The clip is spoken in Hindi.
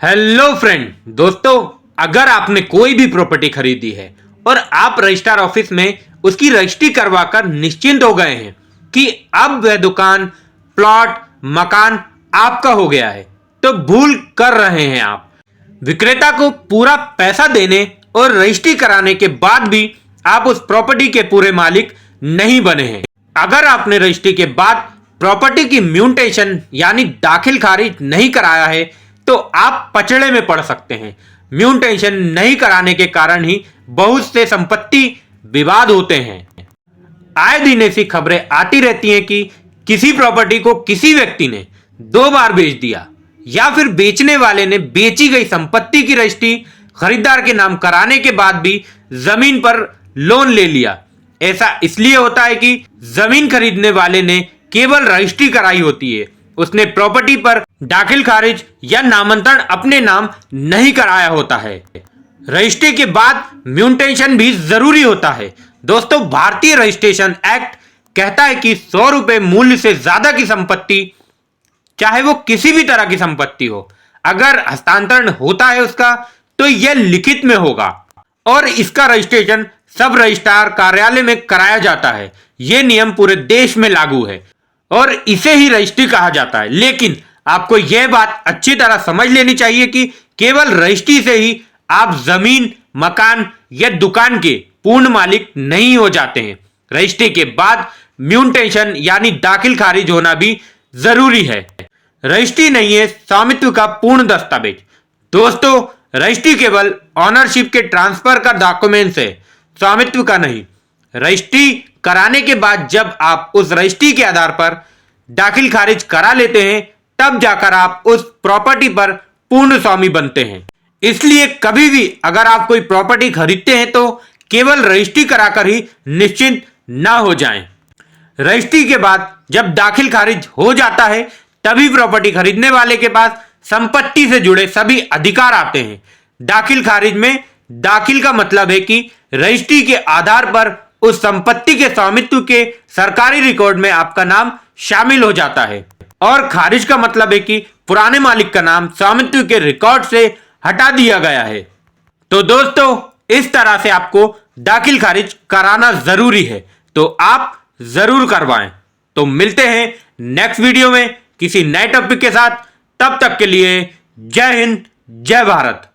हेलो फ्रेंड दोस्तों, अगर आपने कोई भी प्रॉपर्टी खरीदी है और आप रजिस्ट्रार ऑफिस में उसकी रजिस्ट्री करवाकर निश्चिंत हो गए हैं कि अब वह दुकान, प्लॉट, मकान आपका हो गया है, तो भूल कर रहे हैं आप। विक्रेता को पूरा पैसा देने और रजिस्ट्री कराने के बाद भी आप उस प्रॉपर्टी के पूरे मालिक नहीं बने हैं। अगर आपने रजिस्ट्री के बाद प्रॉपर्टी की म्यूटेशन यानी दाखिल खारिज नहीं कराया है तो आप पचड़े में पड़ सकते हैं। म्यूटेशन नहीं कराने के कारण ही बहुत से संपत्ति विवाद होते हैं। आए दिन ऐसी खबरें आती रहती हैं कि किसी प्रॉपर्टी को किसी व्यक्ति ने 2 बार बेच दिया या फिर बेचने वाले ने बेची गई संपत्ति की रजिस्ट्री खरीदार के नाम कराने के बाद भी जमीन पर लोन ले लिया। ऐसा इसलिए होता है कि जमीन खरीदने वाले ने केवल रजिस्ट्री कराई होती है, उसने प्रॉपर्टी पर दाखिल खारिज या नामांतरण अपने नाम नहीं कराया होता है। रजिस्ट्री के बाद म्यूटेशन भी जरूरी होता है। दोस्तों, भारतीय रजिस्ट्रेशन एक्ट कहता है कि 100 रुपए मूल्य से ज्यादा की संपत्ति, चाहे वो किसी भी तरह की संपत्ति हो, अगर हस्तांतरण होता है उसका तो यह लिखित में होगा और इसका रजिस्ट्रेशन सब रजिस्ट्रार कार्यालय में कराया जाता है। यह नियम पूरे देश में लागू है और इसे ही रजिस्ट्री कहा जाता है। लेकिन आपको यह बात अच्छी तरह समझ लेनी चाहिए कि केवल रजिस्ट्री से ही आप जमीन, मकान या दुकान के पूर्ण मालिक नहीं हो जाते हैं। रजिस्ट्री के बाद म्यूटेशन यानी दाखिल खारिज होना भी जरूरी है। रजिस्ट्री नहीं है स्वामित्व का पूर्ण दस्तावेज। दोस्तों, रजिस्ट्री केवल ऑनरशिप के ट्रांसफर का डॉक्यूमेंट्स है, स्वामित्व का नहीं। रजिस्ट्री कराने के बाद जब आप उस रजिस्ट्री के आधार पर दाखिल खारिज करा लेते हैं, तब जाकर आप उस प्रॉपर्टी पर पूर्ण स्वामी बनते हैं। इसलिए कभी भी अगर आप कोई प्रॉपर्टी खरीदते हैं तो केवल रजिस्ट्री कराकर ही निश्चिंत ना हो जाएं। रजिस्ट्री के बाद जब दाखिल खारिज हो जाता है, तभी प्रॉपर्टी खरीदने वाले के पास संपत्ति से जुड़े सभी अधिकार आते हैं। दाखिल खारिज में दाखिल का मतलब है कि रजिस्ट्री के आधार पर उस संपत्ति के स्वामित्व के सरकारी रिकॉर्ड में आपका नाम शामिल हो जाता है और खारिज का मतलब है कि पुराने मालिक का नाम स्वामित्व के रिकॉर्ड से हटा दिया गया है। तो दोस्तों, इस तरह से आपको दाखिल खारिज कराना जरूरी है, तो आप जरूर करवाएं। तो मिलते हैं नेक्स्ट वीडियो में किसी नए टॉपिक के साथ। तब तक के लिए जय हिंद, जय भारत।